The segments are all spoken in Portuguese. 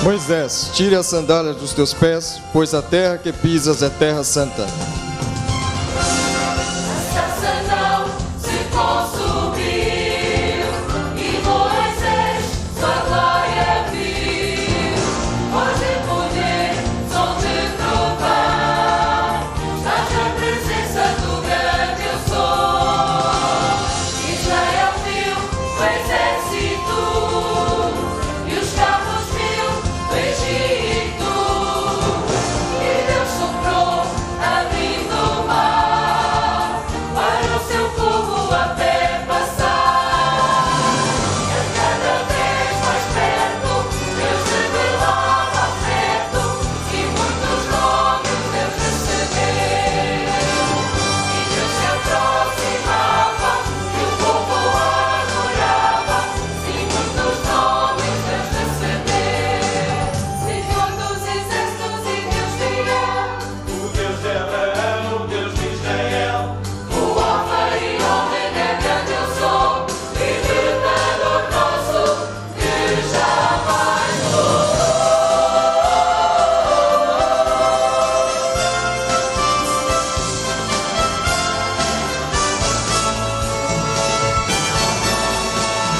Moisés, tire as sandálias dos teus pés, pois a terra que pisas é terra santa.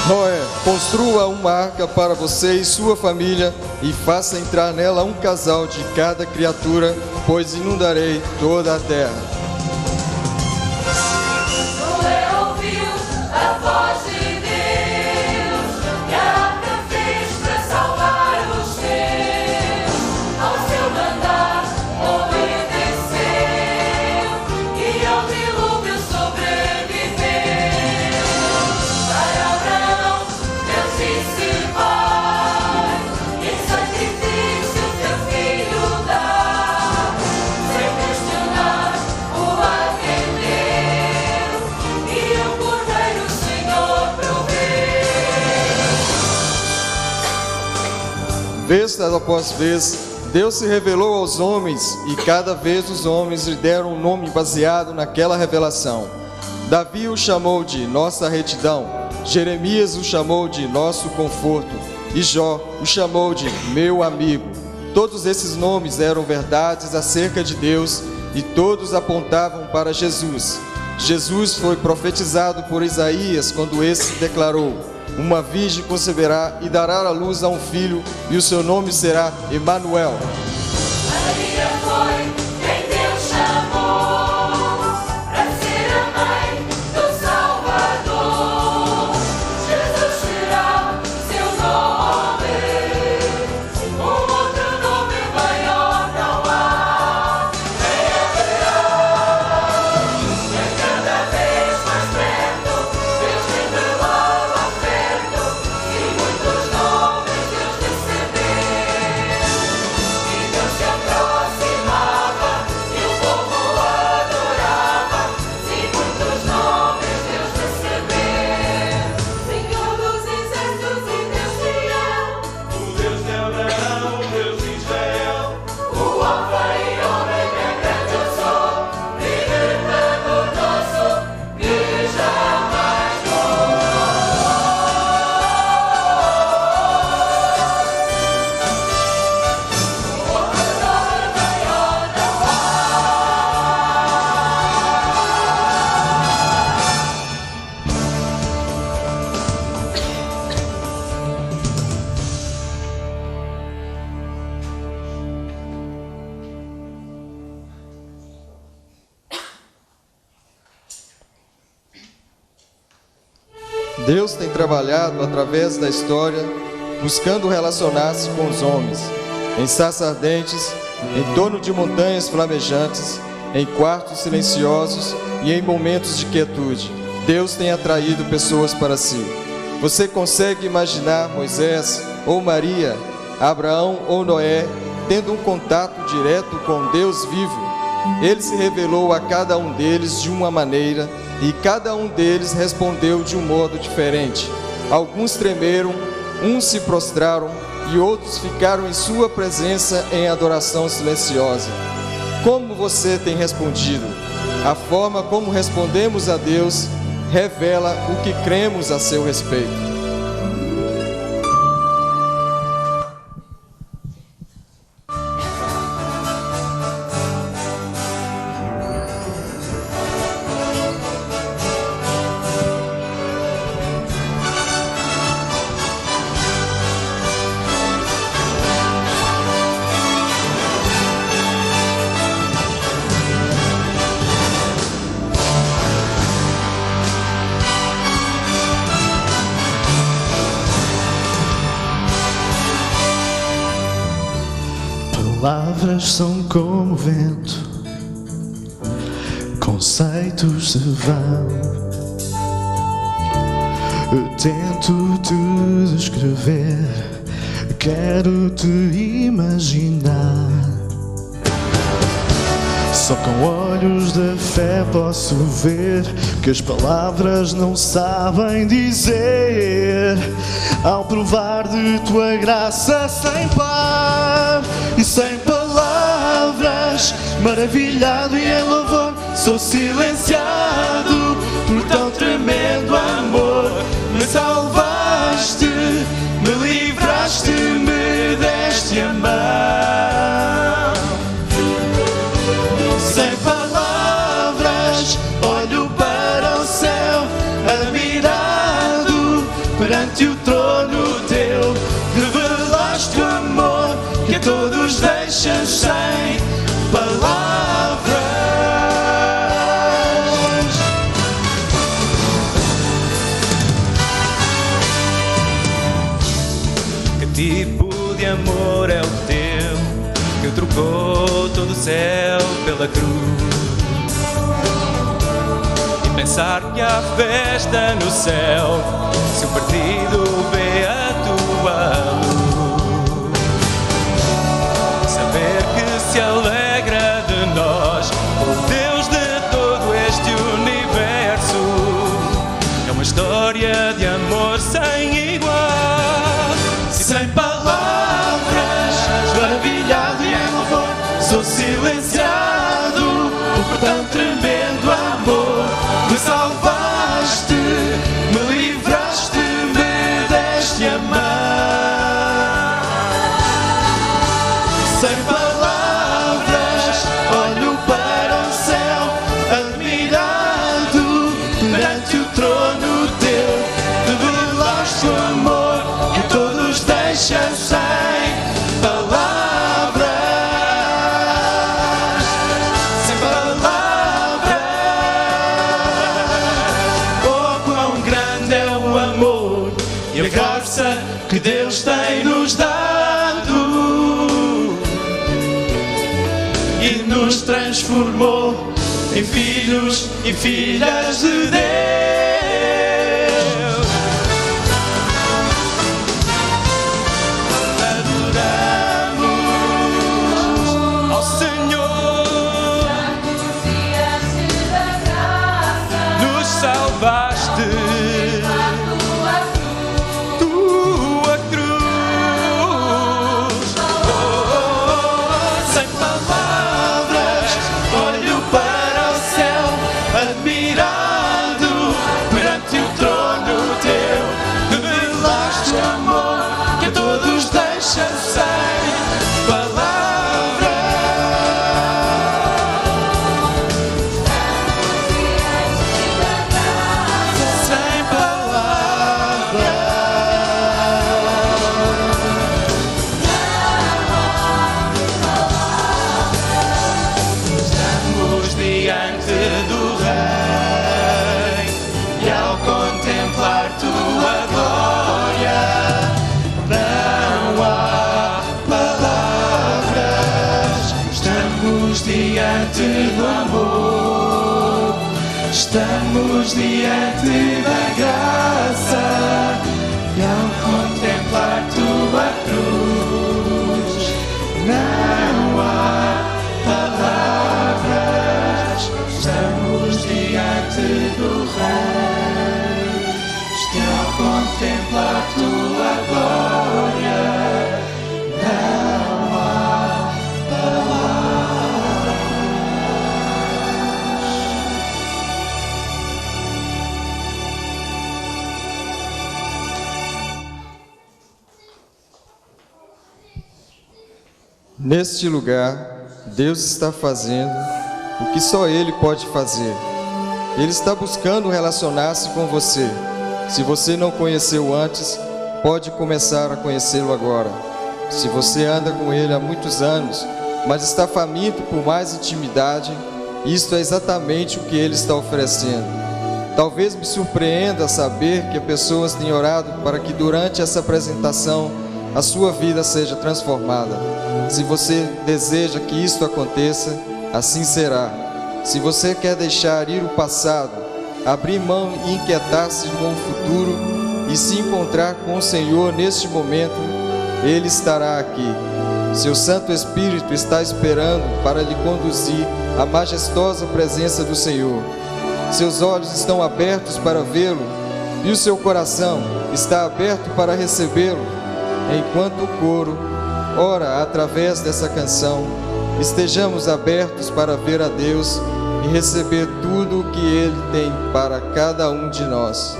Noé, construa uma arca para você e sua família e faça entrar nela um casal de cada criatura, pois inundarei toda a terra. Vez após vez, Deus se revelou aos homens e cada vez os homens lhe deram um nome baseado naquela revelação. Davi o chamou de nossa retidão, Jeremias o chamou de nosso conforto e Jó o chamou de meu amigo. Todos esses nomes eram verdades acerca de Deus e todos apontavam para Jesus. Jesus foi profetizado por Isaías quando esse declarou: uma virgem conceberá e dará à luz a um filho, e o seu nome será Emanuel. Maria foi quem Deus chamou para ser a mãe do Salvador. Jesus será seu nome, outro nome maior não há, nem haverá. E cada vez mais perto, Deus revelava perto, e muitos nomes Deus recebeu. E Deus se aproximava, e o povo adorava, e muitos nomes Deus recebeu. Senhor dos exércitos e Deus fiel, O Deus de Abraão, o Deus de Israel, o Alfa e Ômega, grande eu sou, libertador nosso, que jamais Deus tem trabalhado através da história, buscando relacionar-se com os homens, em sarças ardentes, em torno de montanhas flamejantes, em quartos silenciosos e em momentos de quietude. Deus tem atraído pessoas para si. Você consegue imaginar Moisés ou Maria, Abraão ou Noé, tendo um contato direto com Deus vivo? Ele se revelou a cada um deles de uma maneira e cada um deles respondeu de um modo diferente. Alguns tremeram, uns se prostraram e outros ficaram em sua presença em adoração silenciosa. Como você tem respondido? A forma como respondemos a Deus revela o que cremos a seu respeito. Palavras são como vento, conceitos se vão. Eu tento te descrever, quero te imaginar. Só com olhos da fé posso ver que as palavras não sabem dizer. Ao provar de tua graça sem par e sem palavras, maravilhado e em louvor, sou silenciado por tão tremendo amor. Me salvaste, me livraste, me deste a mão. Sem palavras, olho para o céu, admirado perante o trono teu. Revelaste o amor que a todos deixas sem palavras. Que tipo de amor é o teu, que trocou todo o céu pela cruz? E pensar que há festa no céu se o perdido vê a tua luz. Saber que se alegra de nós o Deus de todo este universo é uma história de amor sem igual. Sem palavras, maravilhado e em louvor, sou silenciado por tão tremendo amor. Me salvaste, me livraste, me deste a mão. Sem palavras, olho para o céu, admirado perante o trono teu. Revelaste o amor que todos deixam sem palavras. Sem palavras. Oh, quão grande é o amor e a graça que Deus tem nos dado e nos transformou em filhos e filhas de Deus. Adoramos ao Senhor, nos salvaste. Tua cruz, sem palavras, olho para o céu, admirado perante o trono teu. Revelaste o amor que a todos deixa sem palavras. Sem palavras. Estamos diante do Rei e ao contemplar tua glória não há palavras. Estamos diante do amor, estamos diante da graça e ao contemplar tua cruz não há palavras. Estamos diante do Rei, ao contemplar tua glória não há palavras. Neste lugar, Deus está fazendo o que só Ele pode fazer. Ele está buscando relacionar-se com você. Se você não conheceu antes, pode começar a conhecê-lo agora. Se você anda com Ele há muitos anos, mas está faminto por mais intimidade, isto é exatamente o que Ele está oferecendo. Talvez me surpreenda saber que pessoas têm orado para que durante essa apresentação a sua vida seja transformada. Se você deseja que isto aconteça, assim será. Se você quer deixar ir o passado, abrir mão e inquietar-se com o futuro e se encontrar com o Senhor neste momento, Ele estará aqui. Seu Santo Espírito está esperando para lhe conduzir à majestosa presença do Senhor. Seus olhos estão abertos para vê-lo e o seu coração está aberto para recebê-lo. Enquanto o coro ora através dessa canção, estejamos abertos para ver a Deus e receber tudo o que Ele tem para cada um de nós.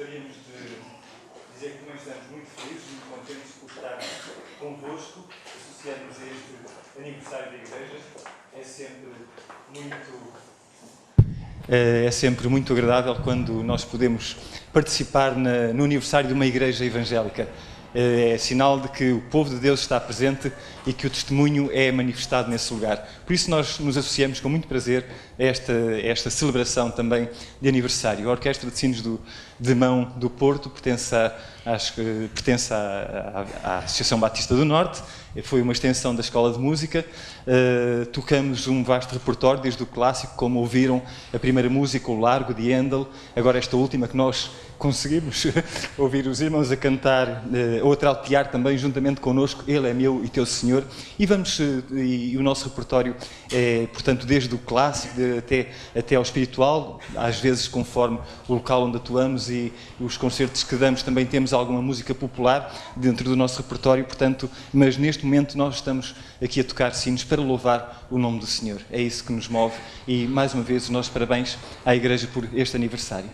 gostaríamos de dizer que também estamos muito felizes, muito contentes por estar convosco, associando-nos a este aniversário da Igreja. É sempre muito agradável quando nós podemos participar no aniversário de uma igreja evangélica. É sinal de que o povo de Deus está presente e que o testemunho é manifestado nesse lugar. Por isso nós nos associamos com muito prazer a esta celebração também de aniversário. A Orquestra de Sinos de Mão do Porto pertence à Associação Batista do Norte, foi uma extensão da Escola de Música. Tocamos um vasto repertório, desde o clássico, como ouviram, a primeira música, o Largo de Handel, agora esta última que nós conseguimos ouvir os irmãos a cantar ou a trautear também juntamente connosco, Ele é meu e teu Senhor, e o nosso repertório é, portanto, desde o clássico até ao espiritual, às vezes conforme o local onde atuamos, e os concertos que damos também temos alguma música popular dentro do nosso repertório, portanto, mas neste momento nós estamos aqui a tocar sinos para louvar o nome do Senhor. É isso que nos move, e mais uma vez os nossos parabéns à Igreja por este aniversário.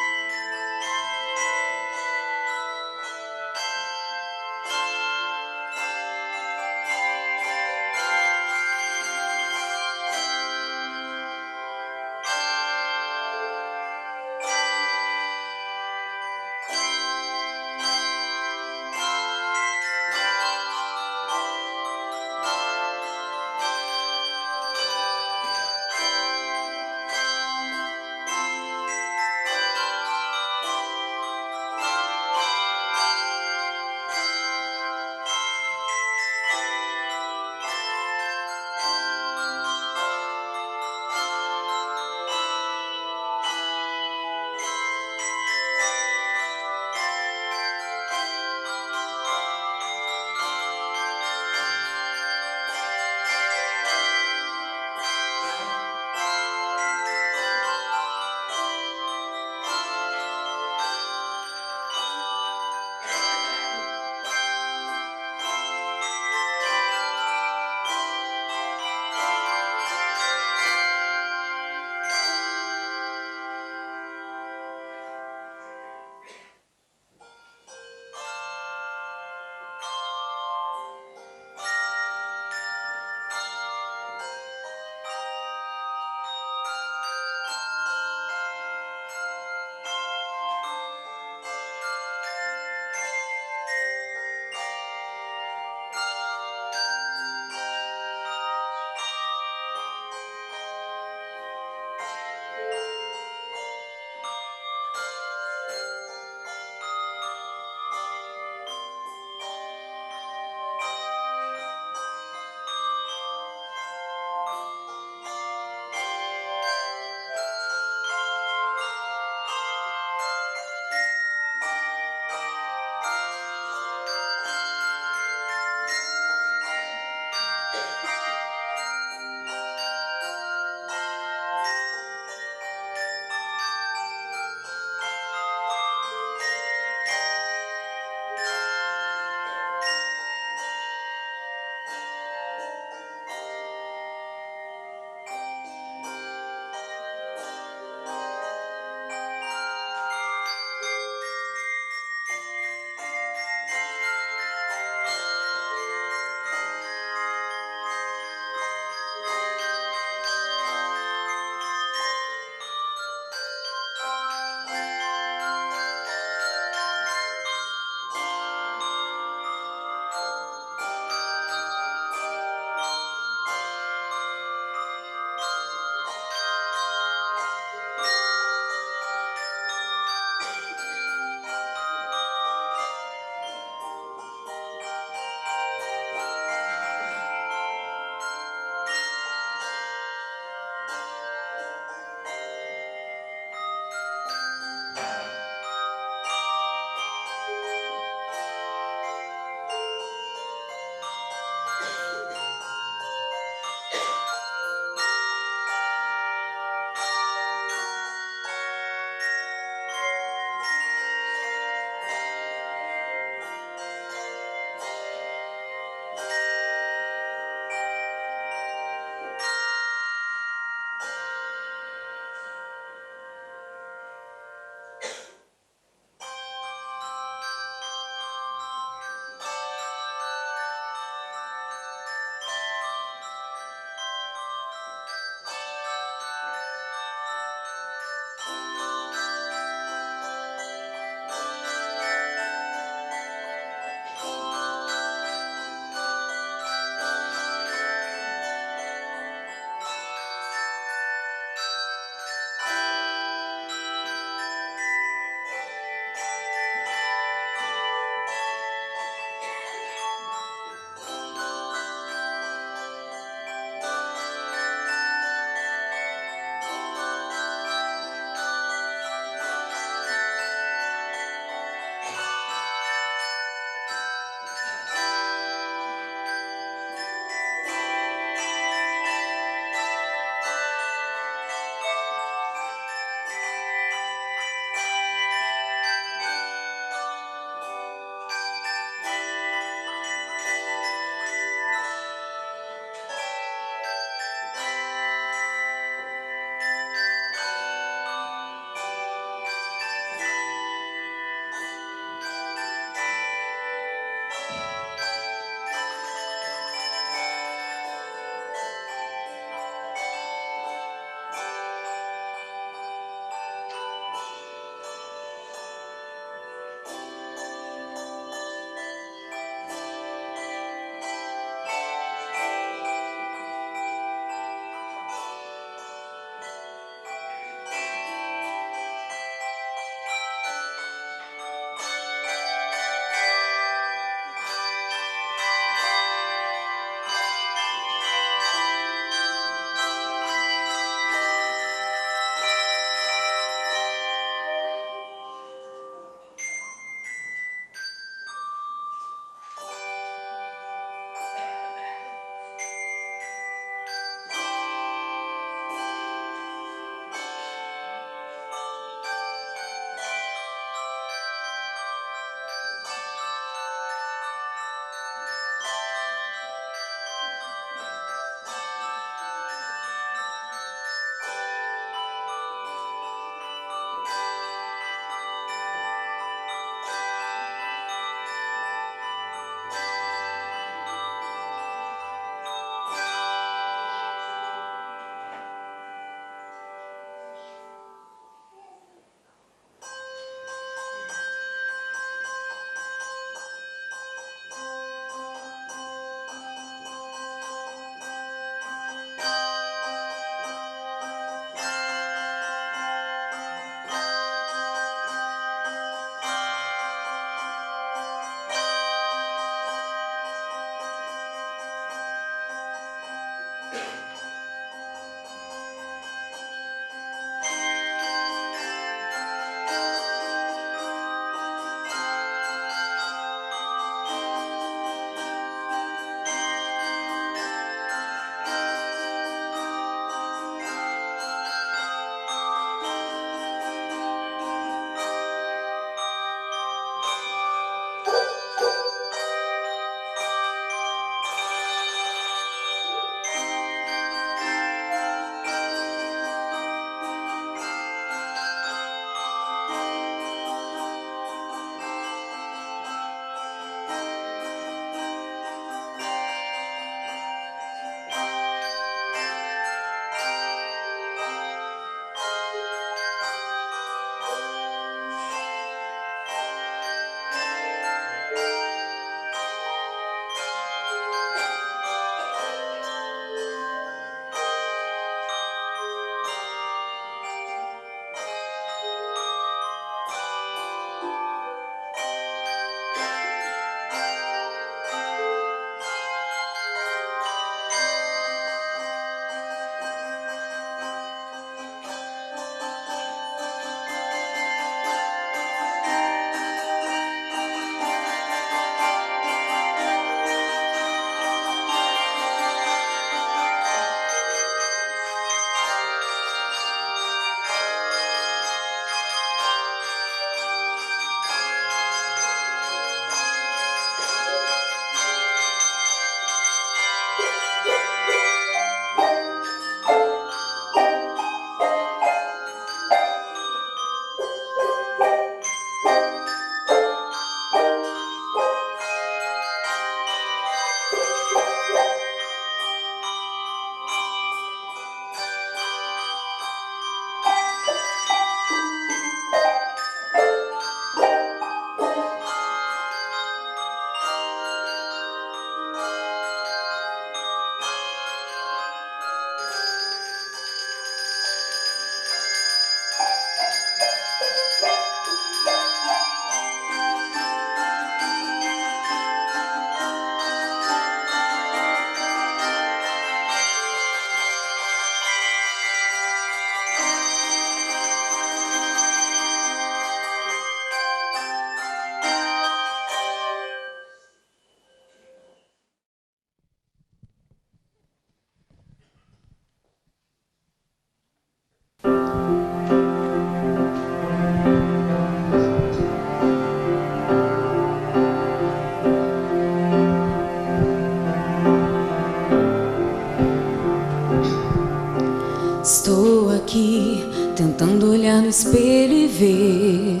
olhar no espelho e ver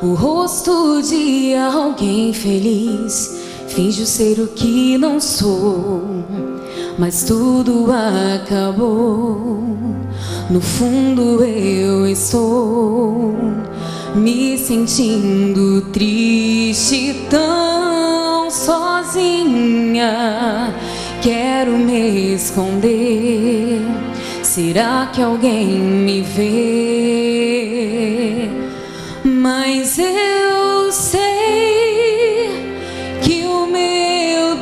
o rosto de alguém feliz. Finjo ser o que não sou, mas tudo acabou. No fundo eu estou me sentindo triste, tão sozinha. Quero me esconder. Será que alguém me vê? Mas eu sei que o meu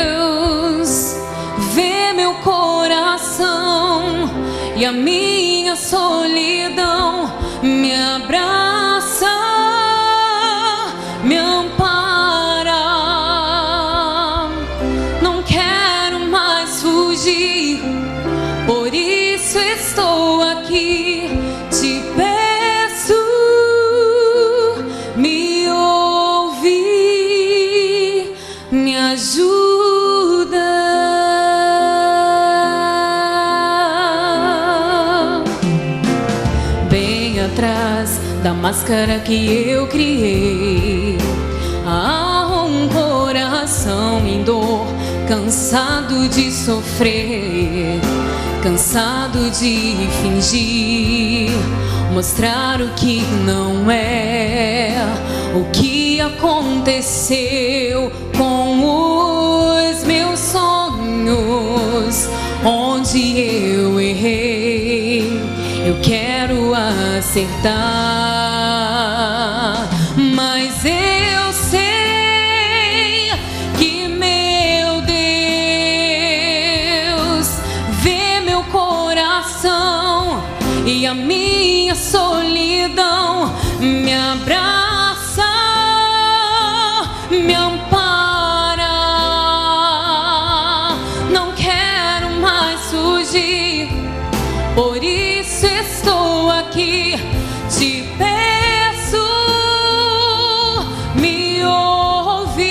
Deus vê meu coração e a minha solidão. Me abraça, me ampara. Não quero mais fugir, por isso estou aqui. Te peço, me ouve, me ajuda. Bem atrás da máscara que eu criei, há um coração em dor, cansado de sofrer, cansado de fingir, mostrar o que não é. O que aconteceu com os meus sonhos? Onde eu errei? Eu quero acertar, mas eu sei que meu Deus vê meu coração e a minha solidão. Me abraça, me ampara. Não quero mais fugir, por isso estou aqui. Te peço, me ouve,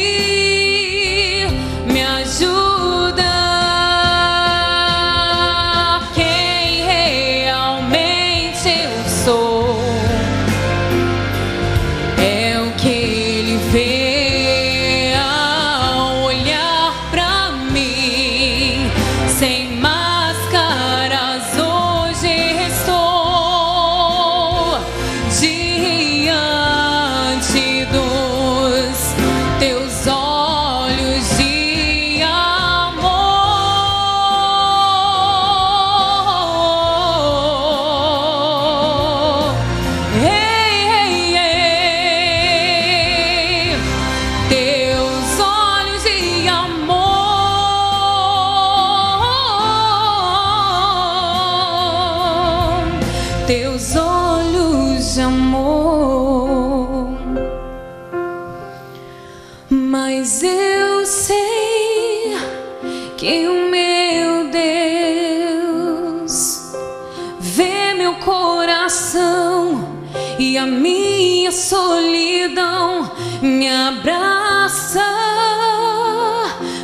me ajuda. Quem realmente eu sou é o que Ele vê ao olhar pra mim. Sem máscaras hoje estou diante dos teus olhos de amor. Ei, ei, ei. Teus olhos de amor, teus olhos de amor. Mas eu sei que o meu Deus vê meu coração e a minha solidão. Me abraça,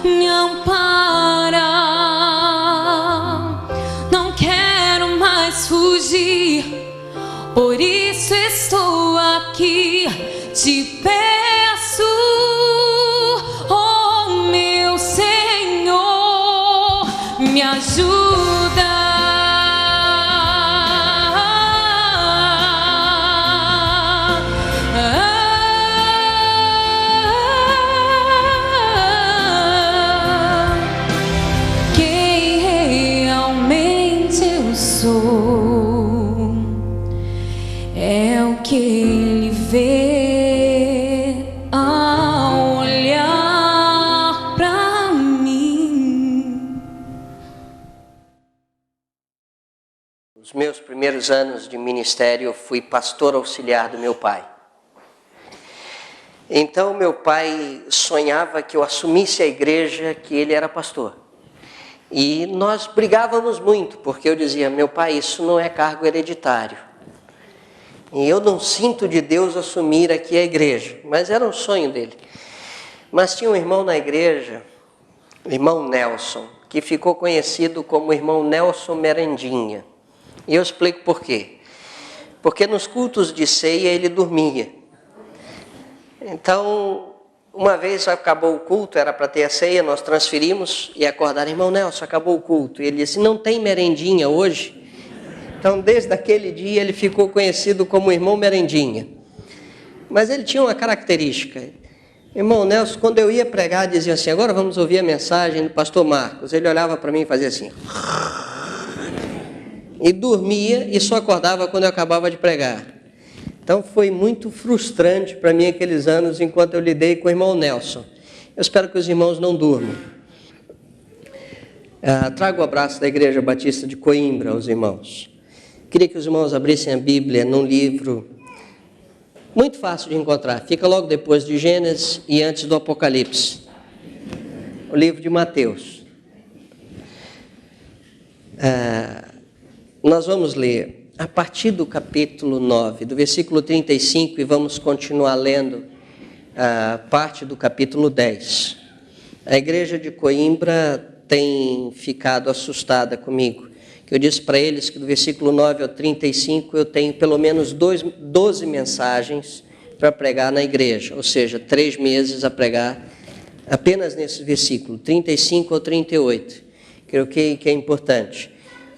me ampara. Não quero mais fugir, por isso estou aqui. Te peço, oh meu Senhor, me ajuda. Quem realmente eu sou é o que Ele vê ao olhar pra mim. Nos meus primeiros anos de ministério, eu fui pastor auxiliar do meu pai. Então, meu pai sonhava que eu assumisse a igreja, que ele era pastor. E nós brigávamos muito, porque eu dizia: meu pai, isso não é cargo hereditário. E eu não sinto de Deus assumir aqui a igreja. Mas era um sonho dele. Mas tinha um irmão na igreja, o irmão Nelson, que ficou conhecido como o irmão Nelson Merendinha. E eu explico por quê. porque nos cultos de ceia ele dormia. Então, uma vez acabou o culto, era para ter a ceia, nós transferimos e acordaram, irmão Nelson, acabou o culto. E ele disse, não tem merendinha hoje? Então, desde aquele dia, ele ficou conhecido como irmão merendinha. Mas ele tinha uma característica. Irmão Nelson, quando eu ia pregar, dizia assim, agora vamos ouvir a mensagem do pastor Marcos. Ele olhava para mim e fazia assim. E dormia e só acordava quando eu acabava de pregar. Então foi muito frustrante para mim aqueles anos enquanto eu lidei com o irmão Nelson. Eu espero que os irmãos não durmam. Trago o abraço da Igreja Batista de Coimbra aos irmãos. Queria que os irmãos abrissem a Bíblia num livro muito fácil de encontrar. Fica logo depois de Gênesis e antes do Apocalipse. O livro de Mateus. Nós vamos ler a partir do capítulo 9, do versículo 35, e vamos continuar lendo parte do capítulo 10. A igreja de Coimbra tem ficado assustada comigo, que eu disse para eles que do versículo 9 ao 35 eu tenho pelo menos 12 mensagens para pregar na igreja, ou seja, 3 meses a pregar apenas nesse versículo, 35 ao 38. Creio que é importante.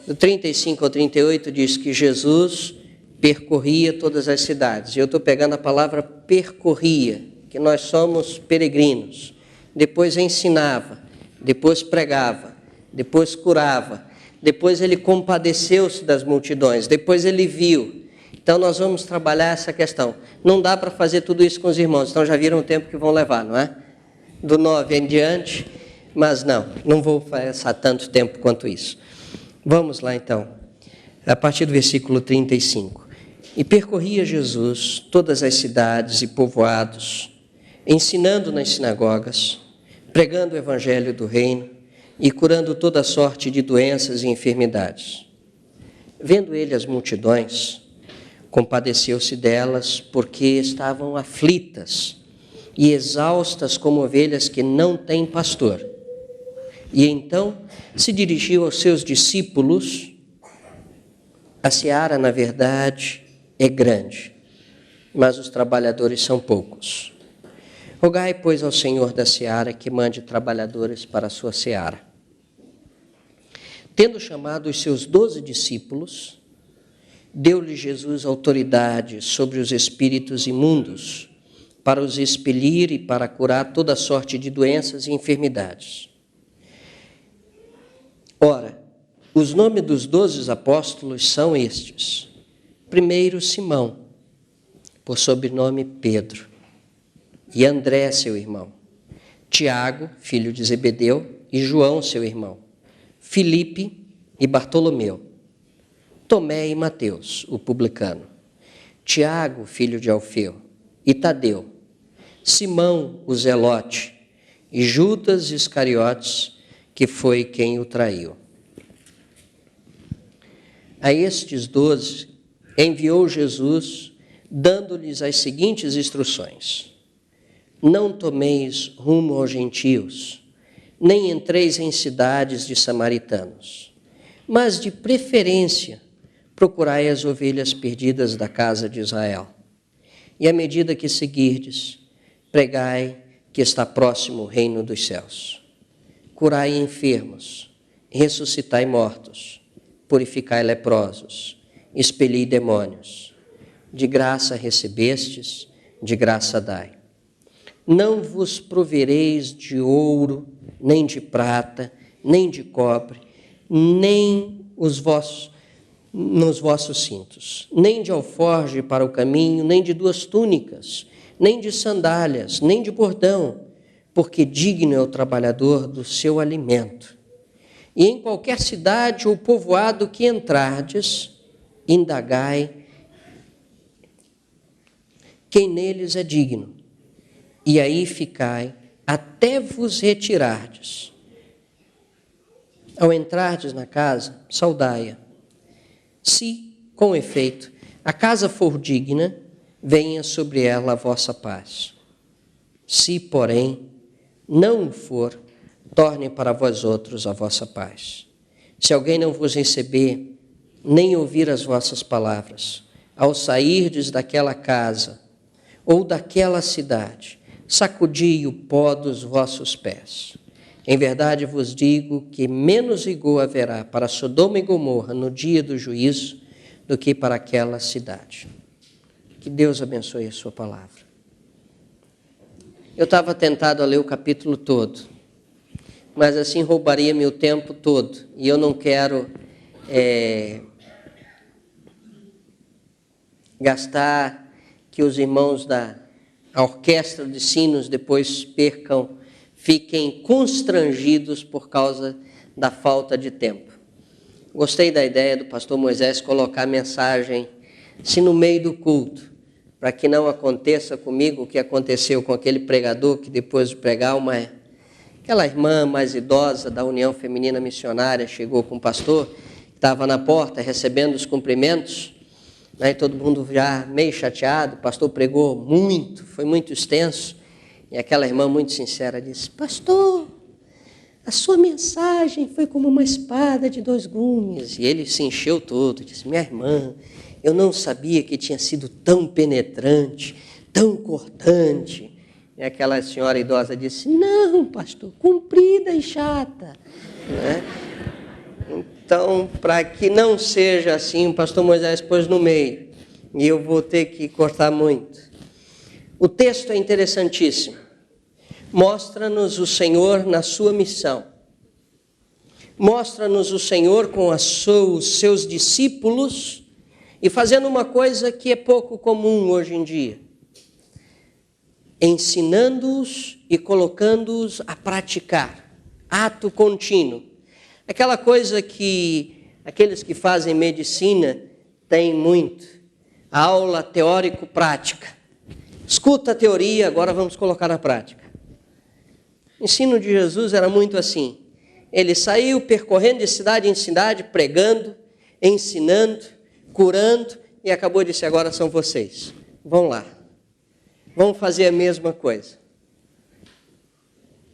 Do 35 ao 38 diz que Jesus percorria todas as cidades. E eu estou pegando a palavra percorria, que nós somos peregrinos. Depois ensinava, depois pregava, depois curava, depois ele compadeceu-se das multidões, depois ele viu. Então nós vamos trabalhar essa questão. Não dá para fazer tudo isso com os irmãos, então já viram o tempo que vão levar, não é? Do 9 em diante, mas não vou passar tanto tempo quanto isso. Vamos lá então, a partir do versículo 35. E percorria Jesus todas as cidades e povoados, ensinando nas sinagogas, pregando o evangelho do reino e curando toda sorte de doenças e enfermidades. Vendo ele as multidões, compadeceu-se delas, porque estavam aflitas e exaustas como ovelhas que não têm pastor. E então se dirigiu aos seus discípulos. A seara, na verdade, é grande, mas os trabalhadores são poucos. Rogai, pois, ao Senhor da seara que mande trabalhadores para a sua seara. Tendo chamado os seus 12 discípulos, deu-lhe Jesus autoridade sobre os espíritos imundos, para os expelir e para curar toda sorte de doenças e enfermidades. Ora, os nomes dos 12 apóstolos são estes. Primeiro, Simão, por sobrenome Pedro, e André, seu irmão. Tiago, filho de Zebedeu, e João, seu irmão. Filipe e Bartolomeu. Tomé e Mateus, o publicano. Tiago, filho de Alfeu, e Tadeu. Simão, o zelote, e Judas Iscariotes, que foi quem o traiu. A estes 12 enviou Jesus, dando-lhes as seguintes instruções: não tomeis rumo aos gentios, nem entreis em cidades de samaritanos, mas de preferência procurai as ovelhas perdidas da casa de Israel. E à medida que seguirdes, pregai que está próximo o reino dos céus. Curai enfermos, ressuscitai mortos, purificai leprosos, expeli demônios. De graça recebestes, de graça dai. Não vos provereis de ouro, nem de prata, nem de cobre, nem nos vossos cintos, nem de alforje para o caminho, nem de 2 túnicas, nem de sandálias, nem de bordão, porque digno é o trabalhador do seu alimento. E em qualquer cidade ou povoado que entrardes, indagai quem neles é digno, e aí ficai até vos retirardes. Ao entrardes na casa, saudai-a. Se, com efeito, a casa for digna, venha sobre ela a vossa paz. Se, porém, não for, torne para vós outros a vossa paz. Se alguém não vos receber, nem ouvir as vossas palavras, ao sairdes daquela casa ou daquela cidade, sacudi o pó dos vossos pés. Em verdade vos digo que menos rigor haverá para Sodoma e Gomorra no dia do juízo do que para aquela cidade. Que Deus abençoe a sua palavra. Eu estava tentado a ler o capítulo todo, mas assim roubaria meu tempo todo, e eu não quero gastar que os irmãos da orquestra de sinos depois fiquem constrangidos por causa da falta de tempo. Gostei da ideia do pastor Moisés colocar a mensagem assim no meio do culto, para que não aconteça comigo o que aconteceu com aquele pregador que depois de pregar, aquela irmã mais idosa da União Feminina Missionária chegou com o pastor, que estava na porta recebendo os cumprimentos, né, e todo mundo já meio chateado. O pastor pregou muito, foi muito extenso, e aquela irmã muito sincera disse: pastor, a sua mensagem foi como uma espada de 2 gumes. E ele se encheu todo, disse: minha irmã, eu não sabia que tinha sido tão penetrante, tão cortante. E aquela senhora idosa disse: não, pastor, comprida e chata. Né? Então, para que não seja assim, o pastor Moisés pôs no meio, e eu vou ter que cortar muito. O texto é interessantíssimo. Mostra-nos o Senhor na sua missão. Mostra-nos o Senhor com os seus discípulos e fazendo uma coisa que é pouco comum hoje em dia: ensinando-os e colocando-os a praticar. Ato contínuo. Aquela coisa que aqueles que fazem medicina têm muito. A aula teórico-prática. Escuta a teoria, agora vamos colocar na prática. O ensino de Jesus era muito assim. Ele saiu percorrendo de cidade em cidade, pregando, ensinando, curando, e acabou de dizer: agora são vocês. Vão lá. Vão fazer a mesma coisa.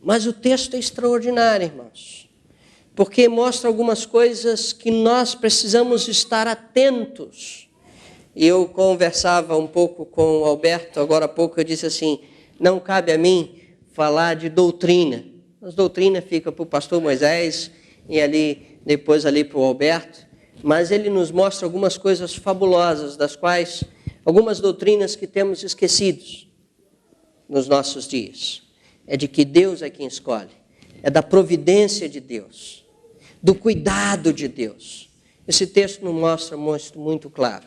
Mas o texto é extraordinário, irmãos, porque mostra algumas coisas que nós precisamos estar atentos. E eu conversava um pouco com o Alberto, agora há pouco, eu disse assim: não cabe a mim falar de doutrina. As doutrinas ficam para o pastor Moisés e depois para o Alberto, mas ele nos mostra algumas coisas fabulosas, das quais algumas doutrinas que temos esquecidos nos nossos dias. É de que Deus é quem escolhe, é da providência de Deus, do cuidado de Deus. Esse texto nos mostra muito claro.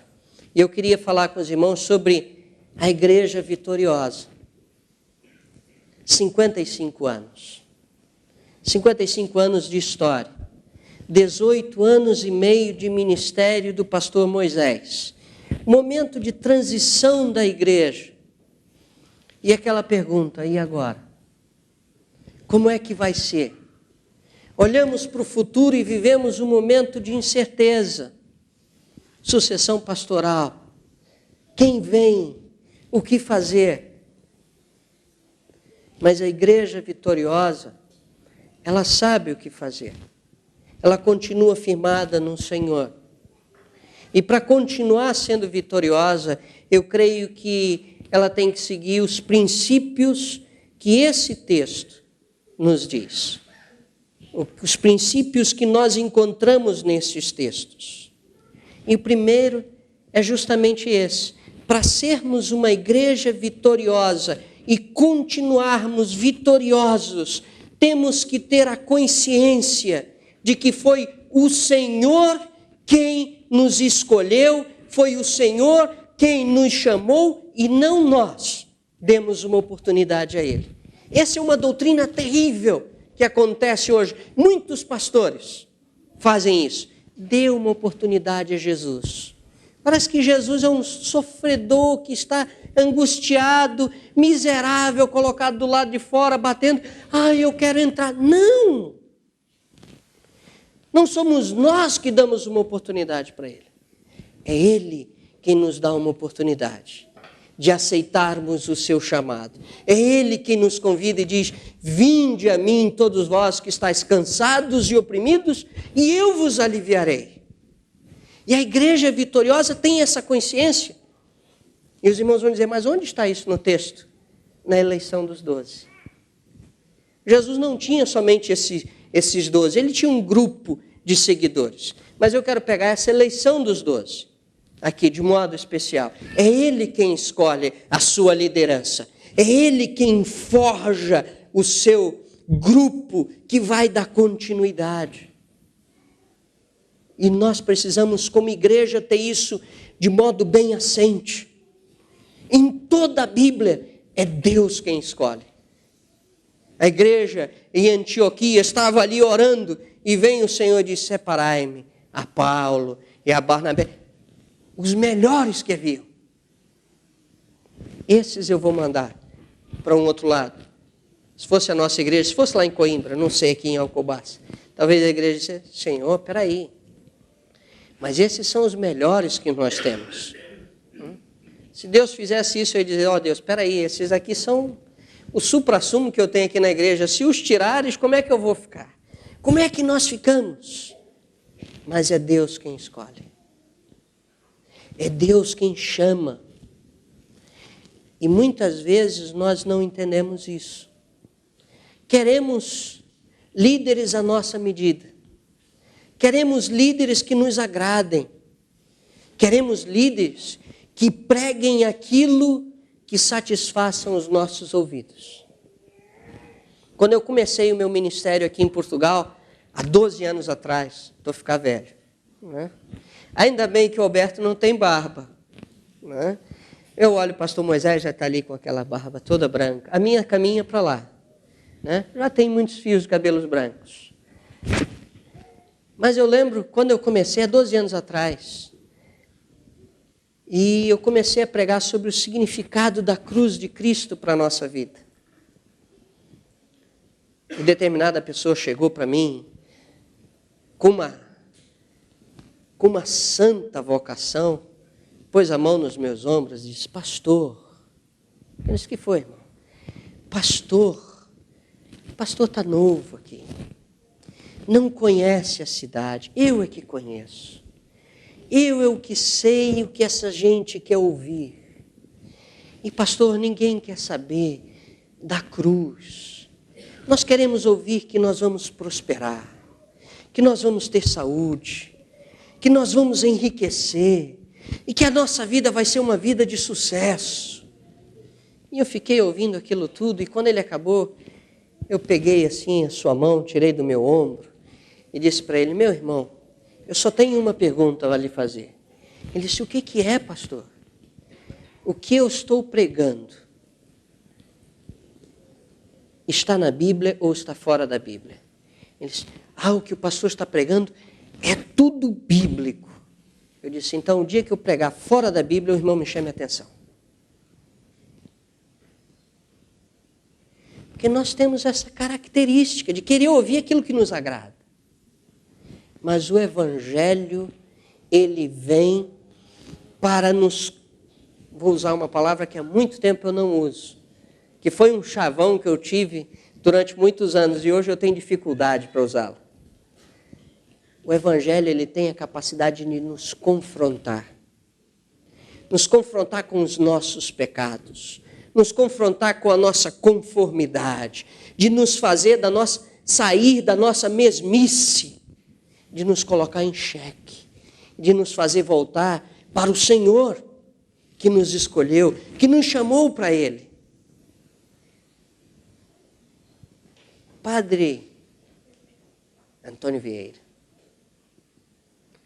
E eu queria falar com os irmãos sobre a igreja vitoriosa. 55 anos. 55 anos de história. 18 anos e meio de ministério do pastor Moisés. Momento de transição da igreja. E aquela pergunta: e agora? Como é que vai ser? Olhamos para o futuro e vivemos um momento de incerteza. Sucessão pastoral. Quem vem? O que fazer? Mas a igreja vitoriosa, ela sabe o que fazer. Ela continua firmada no Senhor. E para continuar sendo vitoriosa, eu creio que ela tem que seguir os princípios que esse texto nos diz. Os princípios que nós encontramos nesses textos. E o primeiro é justamente esse: para sermos uma igreja vitoriosa e continuarmos vitoriosos, temos que ter a consciência de que foi o Senhor quem nos escolheu, foi o Senhor quem nos chamou e não nós demos uma oportunidade a Ele. Essa é uma doutrina terrível que acontece hoje. Muitos pastores fazem isso. Dê uma oportunidade a Jesus. Parece que Jesus é um sofredor que está angustiado, miserável, colocado do lado de fora, batendo. Eu quero entrar. Não! Não somos nós que damos uma oportunidade para Ele. É Ele quem nos dá uma oportunidade de aceitarmos o seu chamado. É Ele quem nos convida e diz: vinde a mim todos vós que estáis cansados e oprimidos, e eu vos aliviarei. E a igreja vitoriosa tem essa consciência. E os irmãos vão dizer, mas onde está isso no texto? Na eleição dos 12. Jesus não tinha somente esses 12, ele tinha um grupo de seguidores. Mas eu quero pegar essa eleição dos 12, aqui de modo especial. É ele quem escolhe a sua liderança. É ele quem forja o seu grupo que vai dar continuidade. E nós precisamos, como igreja, ter isso de modo bem assente. Em toda a Bíblia, é Deus quem escolhe. A igreja em Antioquia estava ali orando e vem o Senhor e diz, separai-me a Paulo e a Barnabé, os melhores que haviam. Esses eu vou mandar para um outro lado. Se fosse a nossa igreja, se fosse lá em Coimbra, não sei aqui em Alcobaça, talvez a igreja dissesse, Senhor, peraí, mas esses são os melhores que nós temos. Se Deus fizesse isso, eu ia dizer, ó Deus, peraí, esses aqui são o supra-sumo que eu tenho aqui na igreja. Se os tirares, como é que eu vou ficar? Como é que nós ficamos? Mas é Deus quem escolhe. É Deus quem chama. E muitas vezes nós não entendemos isso. Queremos líderes à nossa medida. Queremos líderes que nos agradem. Queremos líderes que preguem aquilo que satisfaçam os nossos ouvidos. Quando eu comecei o meu ministério aqui em Portugal, há 12 anos atrás, estou ficando velho, né? Ainda bem que o Alberto não tem barba, né? Eu olho o pastor Moisés, já está ali com aquela barba toda branca. A minha caminha para lá, né? Já tem muitos fios de cabelos brancos. Mas eu lembro, quando eu comecei, há 12 anos atrás, e eu comecei a pregar sobre o significado da cruz de Cristo para a nossa vida. E determinada pessoa chegou para mim com uma santa vocação, pôs a mão nos meus ombros e disse, pastor. Eu disse, o que foi, irmão? Pastor, o pastor está novo aqui. Não conhece a cidade, eu é que conheço. Eu é o que sei o que essa gente quer ouvir. E pastor, ninguém quer saber da cruz. Nós queremos ouvir que nós vamos prosperar, que nós vamos ter saúde, que nós vamos enriquecer e que a nossa vida vai ser uma vida de sucesso. E eu fiquei ouvindo aquilo tudo e quando ele acabou, eu peguei assim a sua mão, tirei do meu ombro e disse para ele, meu irmão, eu só tenho uma pergunta a lhe fazer. Ele disse, o que é, pastor? O que eu estou pregando está na Bíblia ou está fora da Bíblia? Ele disse, o que o pastor está pregando é tudo bíblico. Eu disse, então o dia que eu pregar fora da Bíblia, o irmão me chame a atenção. Porque nós temos essa característica de querer ouvir aquilo que nos agrada. Mas o Evangelho, ele vem para nos... Vou usar uma palavra que há muito tempo eu não uso, que foi um chavão que eu tive durante muitos anos e hoje eu tenho dificuldade para usá-lo. O Evangelho, ele tem a capacidade de nos confrontar com os nossos pecados, nos confrontar com a nossa conformidade, de nos fazer sair da nossa mesmice, de nos colocar em xeque, de nos fazer voltar para o Senhor que nos escolheu, que nos chamou para Ele. Padre Antônio Vieira,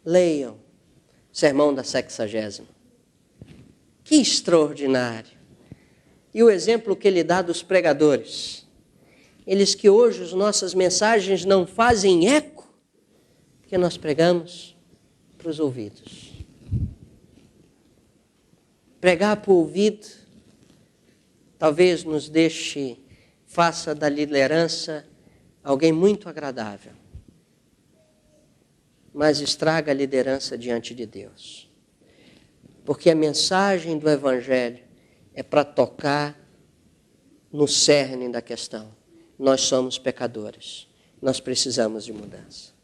leiam o Sermão da 60ª. Que extraordinário! E o exemplo que ele dá dos pregadores. Eles que hoje as nossas mensagens não fazem eco, porque nós pregamos para os ouvidos. Pregar para o ouvido talvez nos faça da liderança alguém muito agradável, mas estraga a liderança diante de Deus. Porque a mensagem do Evangelho é para tocar no cerne da questão. Nós somos pecadores, nós precisamos de mudança.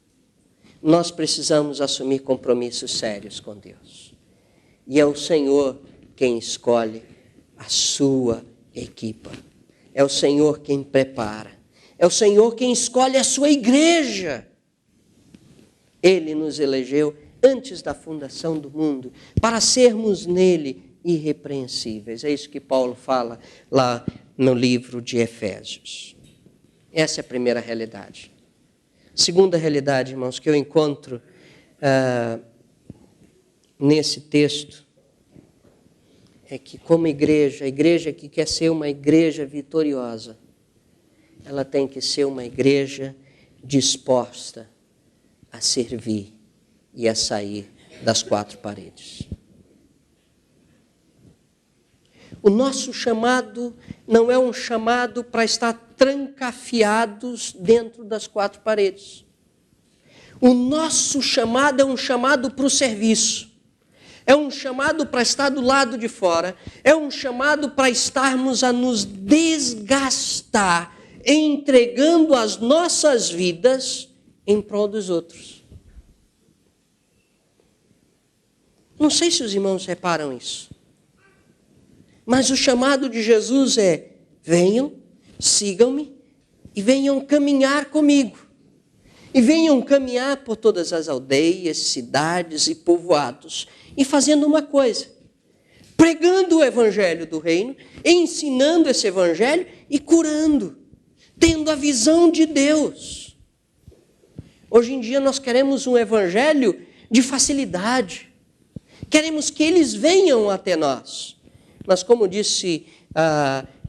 nós precisamos assumir compromissos sérios com Deus. E é o Senhor quem escolhe a sua equipa. É o Senhor quem prepara. É o Senhor quem escolhe a sua igreja. Ele nos elegeu antes da fundação do mundo para sermos nele irrepreensíveis. É isso que Paulo fala lá no livro de Efésios. Essa é a primeira realidade. Segunda realidade, irmãos, que eu encontro nesse texto é que, como igreja, a igreja que quer ser uma igreja vitoriosa, ela tem que ser uma igreja disposta a servir e a sair das quatro paredes. O nosso chamado não é um chamado para estar trancafiados dentro das quatro paredes. O nosso chamado é um chamado para o serviço. É um chamado para estar do lado de fora. É um chamado para estarmos a nos desgastar, entregando as nossas vidas em prol dos outros. Não sei se os irmãos reparam isso. Mas o chamado de Jesus é: venham, sigam-me e venham caminhar comigo. E venham caminhar por todas as aldeias, cidades e povoados. E fazendo uma coisa: pregando o evangelho do reino, ensinando esse evangelho e curando, tendo a visão de Deus. Hoje em dia nós queremos um evangelho de facilidade. Queremos que eles venham até nós. Mas como disse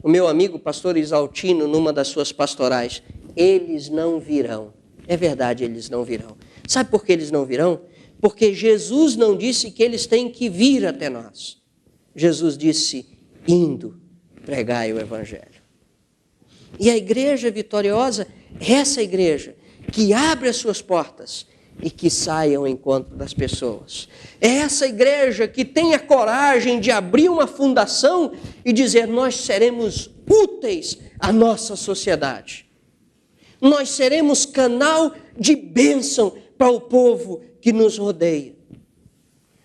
o meu amigo pastor Isaltino numa das suas pastorais, eles não virão. É verdade, eles não virão. Sabe por que eles não virão? Porque Jesus não disse que eles têm que vir até nós. Jesus disse: indo, pregai o evangelho. E a igreja vitoriosa é essa igreja que abre as suas portas e que sai ao encontro das pessoas. É essa igreja que tem a coragem de abrir uma fundação e dizer: nós seremos úteis à nossa sociedade. Nós seremos canal de bênção para o povo que nos rodeia.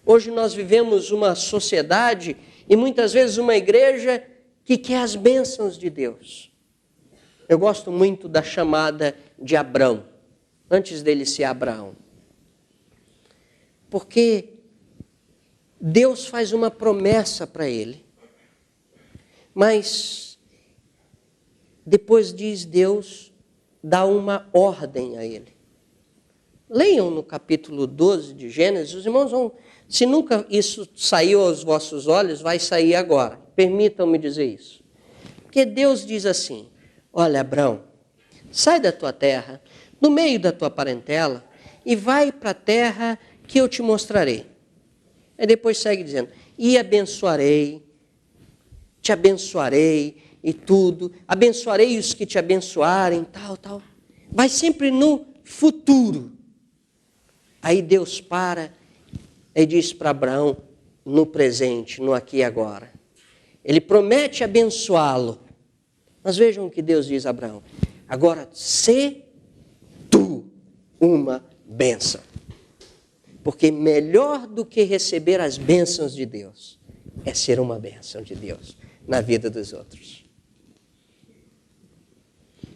Hoje nós vivemos uma sociedade e muitas vezes uma igreja que quer as bênçãos de Deus. Eu gosto muito da chamada de Abrão, antes dele ser Abraão. Porque Deus faz uma promessa para ele, mas depois diz Deus, dá uma ordem a ele. Leiam no capítulo 12 de Gênesis, os irmãos vão, se nunca isso saiu aos vossos olhos, vai sair agora. Permitam-me dizer isso. Porque Deus diz assim: olha, Abrão, sai da tua terra, no meio da tua parentela, e vai para a terra que eu te mostrarei. Aí depois segue dizendo: e abençoarei, te abençoarei e tudo, abençoarei os que te abençoarem, tal. Vai sempre no futuro. Aí Deus para e diz para Abraão, no presente, no aqui e agora. Ele promete abençoá-lo. Mas vejam o que Deus diz a Abraão: agora, sê tu uma bênção. Porque melhor do que receber as bênçãos de Deus é ser uma bênção de Deus na vida dos outros.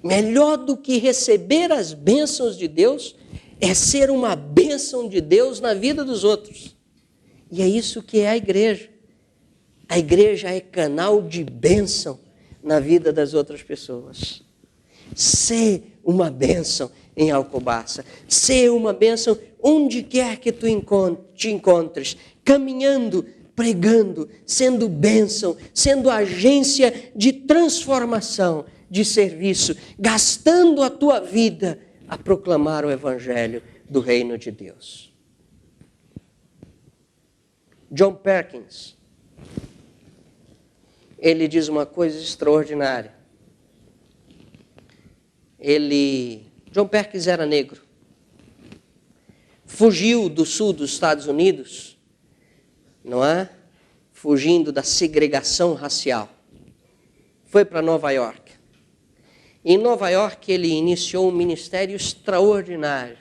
Melhor do que receber as bênçãos de Deus é ser uma bênção de Deus na vida dos outros. E é isso que é a igreja. A igreja é canal de bênção na vida das outras pessoas. Ser uma bênção em Alcobaça. Ser uma bênção onde quer que tu te encontres. Caminhando, pregando, sendo bênção, sendo agência de transformação, de serviço, gastando a tua vida a proclamar o evangelho do reino de Deus. John Perkins, ele diz uma coisa extraordinária. John Perkins era negro. Fugiu do sul dos Estados Unidos, não é? Fugindo da segregação racial. Foi para Nova York. Em Nova York ele iniciou um ministério extraordinário.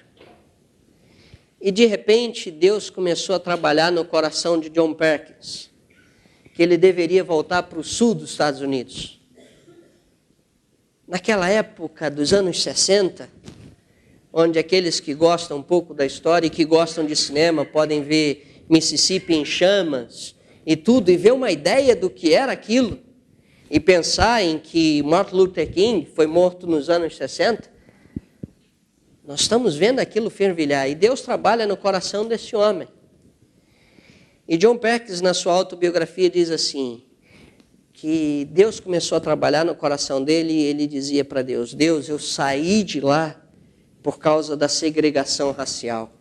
E de repente Deus começou a trabalhar no coração de John Perkins, que ele deveria voltar para o sul dos Estados Unidos. Naquela época dos anos 60, onde aqueles que gostam um pouco da história e que gostam de cinema podem ver Mississippi em chamas e tudo, e ver uma ideia do que era aquilo, e pensar em que Martin Luther King foi morto nos anos 60, nós estamos vendo aquilo fervilhar, e Deus trabalha no coração desse homem. E John Perkins, na sua autobiografia, diz assim, que Deus começou a trabalhar no coração dele, e ele dizia para Deus, Deus, eu saí de lá por causa da segregação racial.